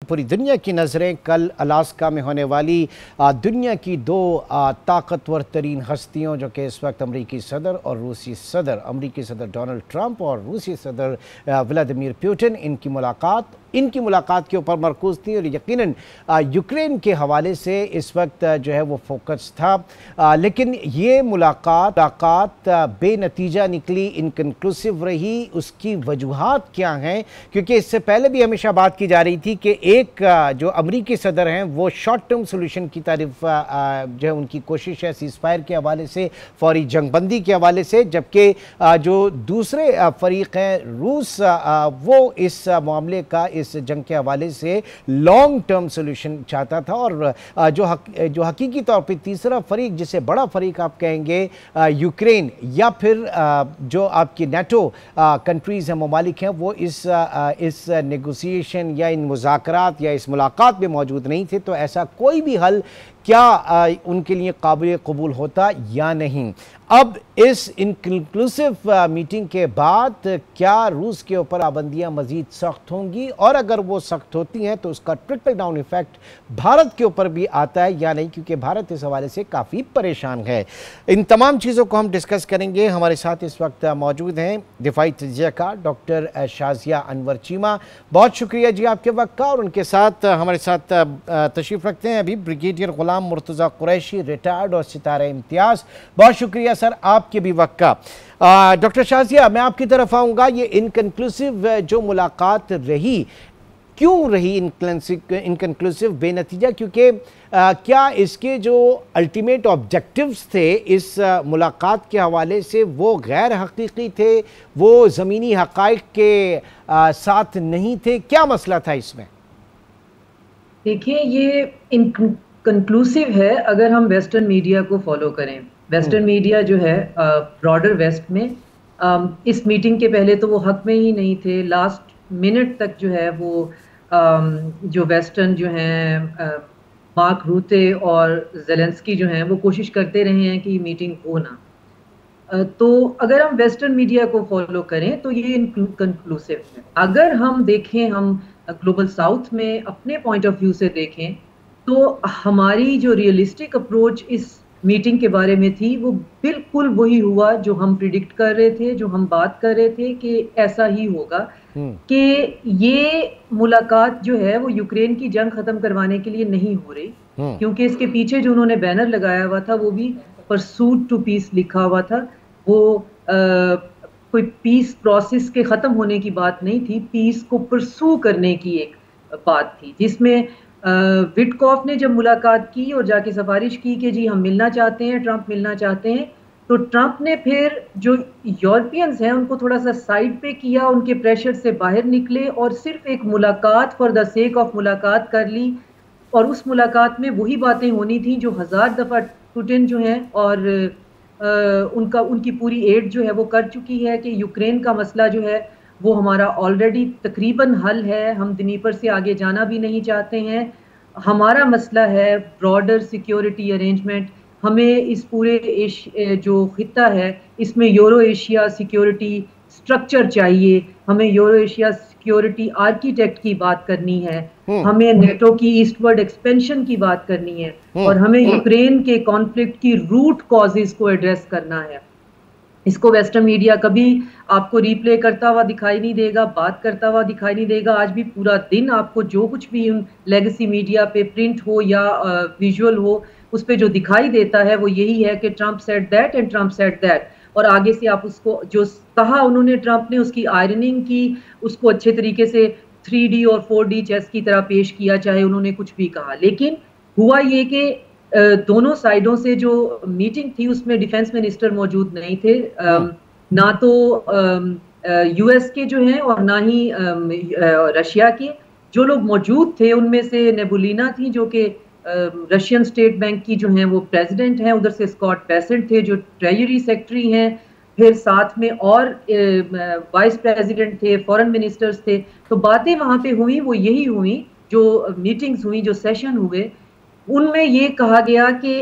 पूरी दुनिया की नज़रें कल अलास्का में होने वाली दुनिया की दो ताकतवर तरीन हस्तियों जो कि इस वक्त अमरीकी सदर और रूसी सदर, अमरीकी सदर डोनाल्ड ट्रंप और रूसी सदर व्लादिमीर पुतिन, इनकी मुलाकात के ऊपर मरकूज़ थी और यकीनन यूक्रेन के हवाले से इस वक्त जो है वो फोकस था। लेकिन ये मुलाकात बेनतीजा निकली, इनकन्क्लूसिव रही। उसकी वजूहात क्या हैं? क्योंकि इससे पहले भी हमेशा बात की जा रही थी कि एक जो अमरीकी सदर हैं वो शॉर्ट टर्म सोल्यूशन की तारीफ जो है उनकी कोशिश है सीज़फायर के हवाले से, फौरी जंगबंदी के हवाले से, जबकि जो दूसरे फरीक हैं रूस, वो इस मामले का, इस जंग के हवाले से लॉन्ग टर्म सोल्यूशन चाहता था। और जो हकीकी तौर पे तीसरा फरीक, जिसे बड़ा फरीक आप कहेंगे, यूक्रेन या फिर जो आपकी नेटो कंट्रीज़ हैं, ममालिक हैं, वो इस नेगोशिएशन या इन मुज़ाकरात या इस मुलाकात में मौजूद नहीं थे। तो ऐसा कोई भी हल क्या उनके लिए काबिल कबूल होता या नहीं? अब इस इनकन्क्लूसिव मीटिंग के बाद क्या रूस के ऊपर पाबंदियां मजीद सख्त होंगी, और अगर वो सख्त होती हैं तो उसका ट्रिकल डाउन इफेक्ट भारत के ऊपर भी आता है या नहीं, क्योंकि भारत इस हवाले से काफ़ी परेशान है। इन तमाम चीज़ों को हम डिस्कस करेंगे। हमारे साथ इस वक्त मौजूद हैं दिफाई तजज़ियाकार डॉक्टर शाज़िया अनवर चीमा। बहुत शुक्रिया जी आपके वक्त का। और उनके साथ हमारे साथ तशरीफ़ रखते हैं अभी ब्रिगेडियर गुलाम मुर्तज़ा कुरैशी, रिटायर्ड और सितारे इम्तियाज़। बहुत शुक्रिया सर आपके भी वक्त का। डॉक्टर शाज़िया, मैं आपकी तरफ आऊँगा। ये इनकन्क्लूसिव जो मुलाकात रही, क्यों रही इनकन्क्लूसिव, बेनतीजा? क्योंकि क्या इसके जो अल्टीमेट ऑब्जेक्टिव्स थे इस मुलाकात के हवाले से वो गैर हकीकी थे, वो ज़मीनी हक़ाइक़ के साथ नहीं थे? क्या मसला था इसमें? देखिए, ये इनकन्क्लूसिव है अगर हम वेस्टर्न मीडिया को फॉलो करें। वेस्टर्न मीडिया जो है ब्रॉडर वेस्ट में इस मीटिंग के पहले तो वो हक में ही नहीं थे। लास्ट मिनट तक जो है वो जो वेस्टर्न जो हैं मार्क रूते और ज़ेलेंस्की जो हैं वो कोशिश करते रहे हैं कि मीटिंग हो ना। तो अगर हम वेस्टर्न मीडिया को फॉलो करें तो ये इनकन्क्लूसिव है। अगर हम देखें, हम ग्लोबल साउथ में अपने पॉइंट ऑफ व्यू से देखें तो हमारी जो रियलिस्टिक अप्रोच इस मीटिंग के बारे में थी वो बिल्कुल वही हुआ जो हम प्रिडिक्ट कर रहे थे, जो हम बात कर रहे थे कि ऐसा ही होगा कि ये मुलाकात जो है वो यूक्रेन की जंग खत्म करवाने के लिए नहीं हो रही, क्योंकि इसके पीछे जो उन्होंने बैनर लगाया हुआ था वो भी परसूट टू पीस लिखा हुआ था। वो कोई पीस प्रोसेस के खत्म होने की बात नहीं थी, पीस को परसू करने की एक बात थी, जिसमें विटकॉफ ने जब मुलाकात की और जाके सिफारिश की कि जी हम मिलना चाहते हैं, ट्रंप मिलना चाहते हैं, तो ट्रंप ने फिर जो यूरोपियंस हैं उनको थोड़ा सा साइड पे किया, उनके प्रेशर से बाहर निकले और सिर्फ एक मुलाकात फॉर द सेक ऑफ मुलाकात कर ली। और उस मुलाकात में वही बातें होनी थी जो 1000 दफ़ा पुतिन जो हैं और उनकी पूरी एड जो है वो कर चुकी है कि यूक्रेन का मसला जो है वो हमारा ऑलरेडी तकरीबन हल है, हम दनीपर से आगे जाना भी नहीं चाहते हैं। हमारा मसला है ब्रॉडर सिक्योरिटी अरेंजमेंट, हमें इस पूरे जो खित्ता है इसमें यूरो एशिया सिक्योरिटी स्ट्रक्चर चाहिए, हमें यूरो एशिया सिक्योरिटी आर्किटेक्ट की बात करनी है, हमें नेटो की ईस्टवर्ड एक्सपेंशन की बात करनी है, और हमें यूक्रेन के कॉन्फ्लिक्ट की रूट कॉजेज को एड्रेस करना है। इसको वेस्टर्न मीडिया कभी आपको रिप्ले करता हुआ दिखाई नहीं देगा, बात करता हुआ दिखाई नहीं देगा। आज भी पूरा दिन आपको जो कुछ भी उन लेगेसी मीडिया पे प्रिंट हो या विजुअल हो उस पे जो दिखाई देता है वो यही है कि Trump said that and Trump said that, और आगे से आप उसको जो कहा उन्होंने ट्रंप ने उसकी आयरनिंग की, उसको अच्छे तरीके से 3D और 4D चेस की तरह पेश किया, चाहे उन्होंने कुछ भी कहा। लेकिन हुआ ये कि दोनों साइडों से जो मीटिंग थी उसमें डिफेंस मिनिस्टर मौजूद नहीं थे, ना तो यूएस के जो हैं और ना ही रशिया के। जो लोग मौजूद थे उनमें से नेबुलिना थी जो कि रशियन स्टेट बैंक की जो हैं वो प्रेसिडेंट हैं, उधर से स्कॉट बेसेंट थे जो ट्रेजरी सेक्रेटरी हैं, फिर साथ में और वाइस प्रेसिडेंट थे, फॉरेन मिनिस्टर्स थे। तो बातें वहाँ पे हुई वो यही हुई, जो मीटिंग्स हुई, जो सेशन हुए, उनमें ये कहा गया कि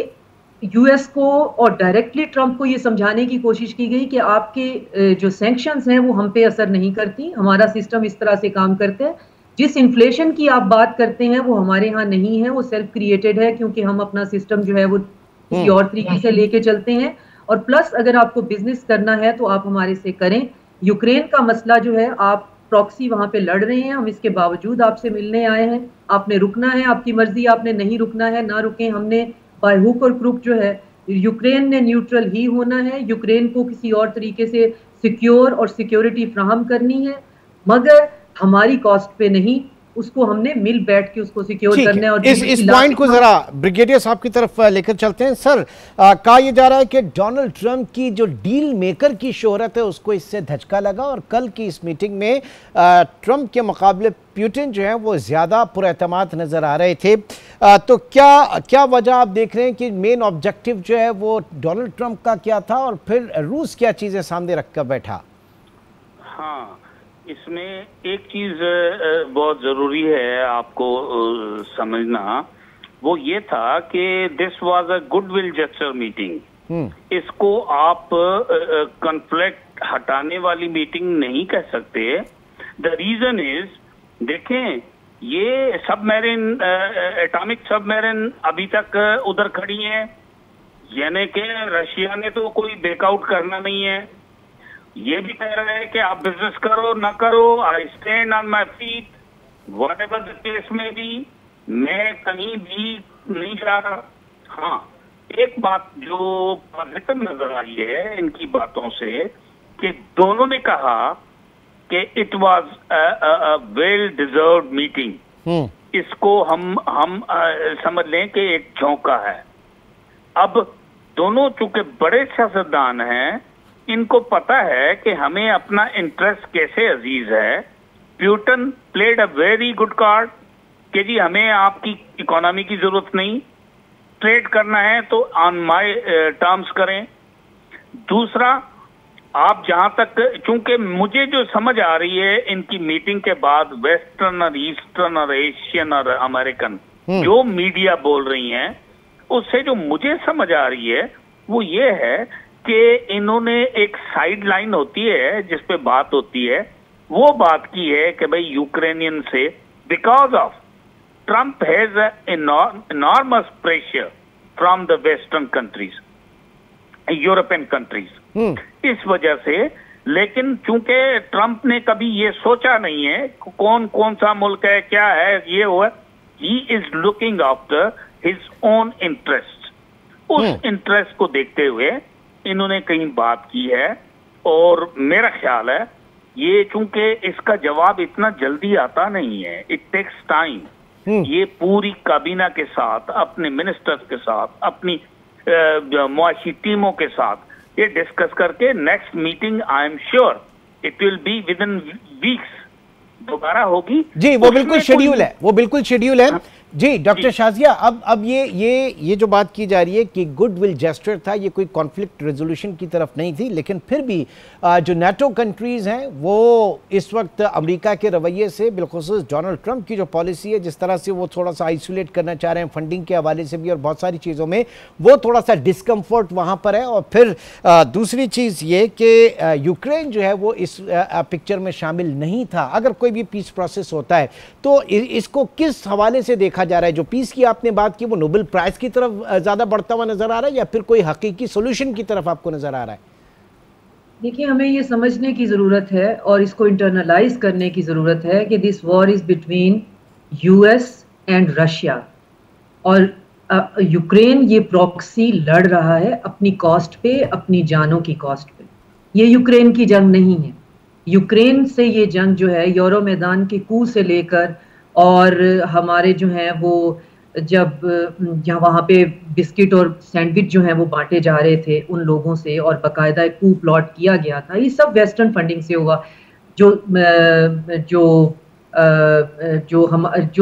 यूएस को और डायरेक्टली ट्रंप को ये समझाने की कोशिश की गई कि आपके जो सैंक्शंस हैं वो हम पे असर नहीं करती, हमारा सिस्टम इस तरह से काम करता है जिस इन्फ्लेशन की आप बात करते हैं वो हमारे यहाँ नहीं है, वो सेल्फ क्रिएटेड है, क्योंकि हम अपना सिस्टम जो है वो किसी और तरीके से लेके चलते हैं। और प्लस अगर आपको बिजनेस करना है तो आप हमारे से करें। यूक्रेन का मसला जो है, आप प्रॉक्सी वहां पे लड़ रहे हैं, हम इसके बावजूद आपसे मिलने आए हैं। आपने रुकना है, आपकी मर्जी, आपने नहीं रुकना है ना रुकें। हमने बाय हुक और क्रुक जो है, यूक्रेन ने न्यूट्रल ही होना है, यूक्रेन को किसी और तरीके से सिक्योर और सिक्योरिटी फ्राहम करनी है, मगर हमारी कॉस्ट पे नहीं। उसको हमने मिल बैठ के उसको सिक्योर करना है। और इस पॉइंट को जरा ब्रिगेडियर साहब की तरफ लेकर चलते हैं। सर, कहा यह जा रहा है कि डोनाल्ड ट्रंप की जो डील मेकर की शोहरत है उसको इससे धचका लगा और कल की इस मीटिंग में ट्रंप के मुकाबले पुतिन जो है वो ज्यादा पुरएतमाद नजर आ रहे थे। तो क्या वजह आप देख रहे हैं कि मेन ऑब्जेक्टिव जो है वो डोनाल्ड ट्रंप का क्या था और फिर रूस क्या चीजें सामने रखकर बैठा? हाँ, इसमें एक चीज बहुत जरूरी है आपको समझना, वो ये था कि this was a goodwill gesture meeting. इसको आप कॉन्फ्लिक्ट हटाने वाली मीटिंग नहीं कह सकते। द रीजन इज, देखें, ये सबमरीन, एटॉमिक सबमरीन अभी तक उधर खड़ी है, यानी कि रशिया ने तो कोई बैकआउट करना नहीं है। ये भी कह रहा है कि आप बिजनेस करो ना करो, I stand on my feet what ever the case में भी, मैं कहीं भी नहीं जा रहा। हाँ, एक बात जो पॉजिटिव नजर आई है इनकी बातों से कि दोनों ने कहा कि it was well deserved meeting. इसको हम समझ लें कि एक झोंका है। अब दोनों चूंकि बड़े सियासतदान हैं, इनको पता है कि हमें अपना इंटरेस्ट कैसे अजीज है। Putin played a very good card कि जी हमें आपकी इकोनॉमी की जरूरत नहीं, ट्रेड करना है तो ऑन माय टर्म्स करें। दूसरा, आप जहां तक, चूंकि मुझे जो समझ आ रही है इनकी मीटिंग के बाद, वेस्टर्न और ईस्टर्न और एशियन और अमेरिकन जो मीडिया बोल रही हैं, उससे जो मुझे समझ आ रही है वो ये है कि इन्होंने एक साइड लाइन होती है जिस पे बात होती है, वो बात की है कि भाई यूक्रेनियन से because of Trump has enormous pressure from the western countries, European countries, इस वजह से। लेकिन चूंकि ट्रंप ने कभी ये सोचा नहीं है कौन कौन सा मुल्क है, क्या है, ये हुआ, he is looking after his own interest. उस इंटरेस्ट को देखते हुए इन्होंने कहीं बात की है, और मेरा ख्याल है ये, चूंकि इसका जवाब इतना जल्दी आता नहीं है, इट टेक्स टाइम। ये पूरी काबीना के साथ, अपने मिनिस्टर्स के साथ, अपनी मुआशी टीमों के साथ ये डिस्कस करके next meeting I am sure it will be with in weeks दोबारा होगी। जी, वो बिल्कुल शेड्यूल है, वो बिल्कुल शेड्यूल है। जी डॉक्टर शाजिया, अब ये जो बात की जा रही है कि गुडविल जेस्चर था, ये कोई कॉन्फ्लिक्ट रेजोल्यूशन की तरफ नहीं थी, लेकिन फिर भी जो नाटो कंट्रीज हैं वो इस वक्त अमेरिका के रवैये से, बिलखुसूस डोनाल्ड ट्रंप की जो पॉलिसी है, जिस तरह से वो थोड़ा सा आइसोलेट करना चाह रहे हैं फंडिंग के हवाले से भी और बहुत सारी चीज़ों में, वो थोड़ा सा डिस्कम्फर्ट वहाँ पर है। और फिर दूसरी चीज़ ये कि यूक्रेन जो है वो इस पिक्चर में शामिल नहीं था। अगर कोई भी पीस प्रोसेस होता है तो इसको किस हवाले से देखा जा रहा है? जो पीस की आपने बात की वो नोबेल प्राइज की तरफ ज्यादा बढ़ता हुआ नजर आ रहा है या फिर कोई हकीकी सॉल्यूशन की तरफ आपको नजर आ रहा है? देखिए, हमें ये समझने की जरूरत है और इसको इंटरनलाइज करने की जरूरत है कि this war is between US and Russia, और यूक्रेन ये प्रॉक्सी लड़ रहा है अपनी कॉस्ट पे, अपनी जानों की कॉस्ट पे। ये यूक्रेन की जंग नहीं है। यूक्रेन से ये जंग जो है, यूरो मैदान के कू से लेकर, और हमारे जो हैं वो जब यहाँ वहाँ पे बिस्किट और सैंडविच जो हैं वो बांटे जा रहे थे उन लोगों से, और बाकायदा एक कू प्लॉट किया गया था, ये सब वेस्टर्न फंडिंग से हुआ। जो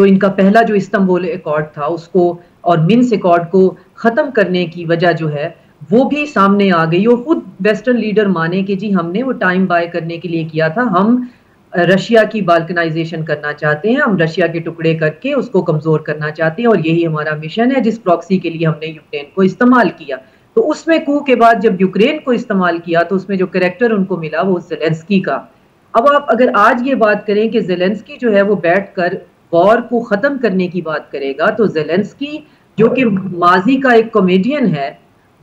इनका पहला जो इस्तांबुल अकॉर्ड था उसको और मिन्स्क अकॉर्ड को ख़त्म करने की वजह जो है वो भी सामने आ गई, और खुद वेस्टर्न लीडर माने कि जी हमने वो टाइम बाय करने के लिए किया था, हम रशिया की बाल्कनाइजेशन करना चाहते हैं, हम रशिया के टुकड़े करके उसको कमजोर करना चाहते हैं, और यही हमारा मिशन है जिस प्रॉक्सी के लिए हमने यूक्रेन को इस्तेमाल किया। तो उसमें कू के बाद जब यूक्रेन को इस्तेमाल किया तो उसमें जो कैरेक्टर उनको मिला वो ज़ेलेंस्की का, अब आप अगर आज ये बात करें कि ज़ेलेंस्की जो है वो बैठकर वॉर को ख़त्म करने की बात करेगा, तो ज़ेलेंस्की जो कि माजी का एक कॉमेडियन है,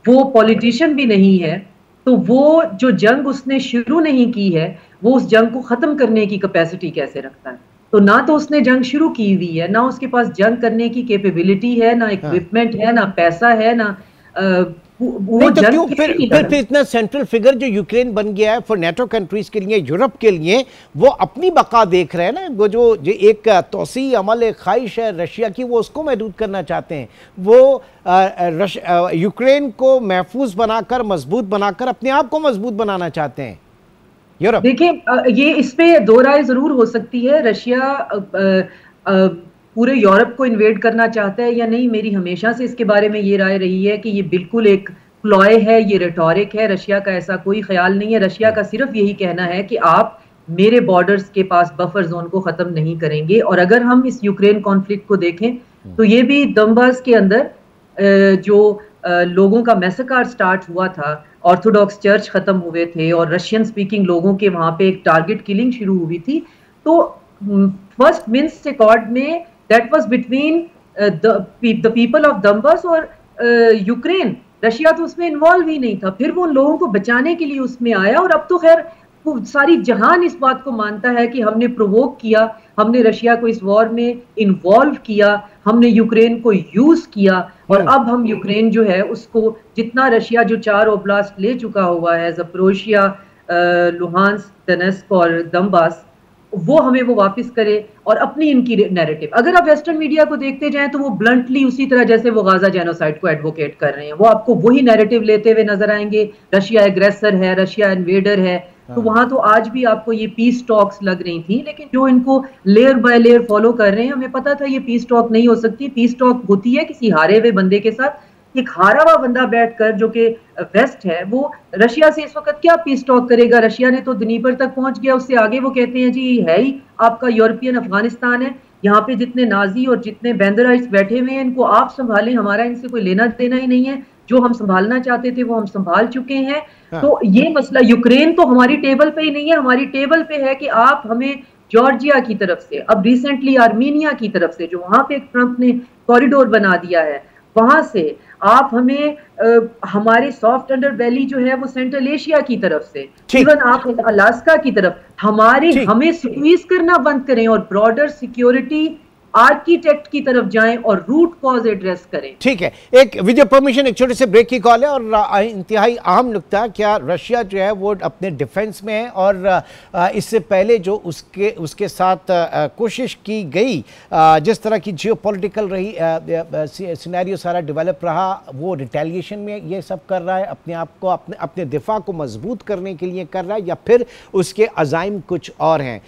वो पॉलिटिशियन भी नहीं है, तो वो जो जंग उसने शुरू नहीं की है, वो उस जंग को ख़त्म करने की कैपेसिटी कैसे रखता है? तो ना तो उसने जंग शुरू की हुई है, ना उसके पास जंग करने की कैपेबिलिटी है, ना इक्विपमेंट है, ना पैसा है, ना वो तो जंग क्यों फिर फिर इतना सेंट्रल फिगर जो यूक्रेन बन गया है फॉर नेटो कंट्रीज के लिए, यूरोप के लिए, वो अपनी बका देख रहे हैं ना। वो जो एक तोसी अमल, एक ख्वाहिश है रशिया की, वो उसको महदूद करना चाहते हैं। वो यूक्रेन को महफूज बनाकर, मजबूत बनाकर अपने आप को मजबूत बनाना चाहते हैं यूरोप। देखिए, ये इस पे दो राय जरूर हो सकती है। रशिया पूरे यूरोप को इन्वेड करना चाहता है या नहीं, मेरी हमेशा से इसके बारे में ये राय रही है कि ये बिल्कुल एक प्लॉय है, ये रेटोरिक है। रशिया का ऐसा कोई ख्याल नहीं है। रशिया का सिर्फ यही कहना है कि आप मेरे बॉर्डर्स के पास बफर जोन को खत्म नहीं करेंगे। और अगर हम इस यूक्रेन कॉन्फ्लिक्ट को देखें तो ये भी दम्बास के अंदर जो लोगों का मैसेकार स्टार्ट हुआ था, ऑर्थोडॉक्स चर्च खत्म हुए थे और रशियन स्पीकिंग लोगों के वहां पे एक टारगेट किलिंग शुरू हुई थी। तो फर्स्ट मिन्स्क अकॉर्ड में that was between the people of Donbas और यूक्रेन। रशिया तो उसमें इन्वॉल्व ही नहीं था। फिर वो उन लोगों को बचाने के लिए उसमें आया और अब तो खैर सारी जहान इस बात को मानता है कि हमने प्रोवोक किया, हमने रशिया को इस वॉर में इन्वॉल्व किया, हमने यूक्रेन को यूज किया और अब हम यूक्रेन जो है उसको, जितना रशिया जो 4 ओब्लास्ट ले चुका हुआ है, ज़पोरिशिया, लुहांस्क, डोनेट्स्क और दम्बास, वो हमें वो वापस करे और अपनी इनकी नैरेटिव। अगर आप वेस्टर्न मीडिया को देखते जाएं तो वो ब्लंटली उसी तरह जैसे वो गाजा जेनोसाइड को एडवोकेट कर रहे हैं, वो आपको वही नैरेटिव लेते हुए नजर आएंगे। रशिया एग्रेसर है, रशिया इन्वेडर है। तो वहां तो आज भी आपको ये पीस टॉक्स लग रही थी, लेकिन जो इनको लेयर बाय लेयर फॉलो कर रहे हैं, हमें पता था ये पीस टॉक नहीं हो सकती। पीस टॉक होती है किसी हारे हुए बंदे के साथ। एक हारा हुआ बंदा बैठकर, जो कि वेस्ट है, वो रशिया से इस वक्त क्या पीस टॉक करेगा? रशिया ने तो दनीपर तक पहुंच गया, उससे आगे वो कहते हैं जी है ही आपका यूरोपियन अफगानिस्तान है, यहाँ पे जितने नाजी और जितने बैंदराइट्स बैठे हुए हैं इनको आप संभालें, हमारा इनसे कोई लेना देना ही नहीं है। जो हम संभालना चाहते थे वो हम संभाल चुके हैं। तो ये मसला यूक्रेन तो हमारी टेबल पे ही नहीं है। हमारी टेबल पे है कि आप हमें जॉर्जिया की तरफ से, अब रिसेंटली आर्मीनिया की तरफ से, जो वहां पे ट्रंप ने कॉरिडोर बना दिया है, वहां से आप हमें हमारे सॉफ्ट अंडर वैली जो है वो सेंट्रल एशिया की तरफ से, इवन आप अलास्का की तरफ हमें स्क्वीज करना बंद करें और ब्रॉडर सिक्योरिटी आर्किटेक्ट की तरफ जाएं और रूट कॉज एड्रेस करें। ठीक है, एक विद परमिशन एक छोटे से ब्रेक की कॉल है और इंतहाई अहम नुकता, क्या रशिया जो है वो अपने डिफेंस में है और इससे पहले जो उसके साथ कोशिश की गई, जिस तरह की जियोपॉलिटिकल रही सिनेरियो सारा डेवलप रहा, वो रिटेलिएशन में ये सब कर रहा है, अपने आप को अपने दिफा को मजबूत करने के लिए कर रहा है, या फिर उसके अज़ाइम कुछ और हैं?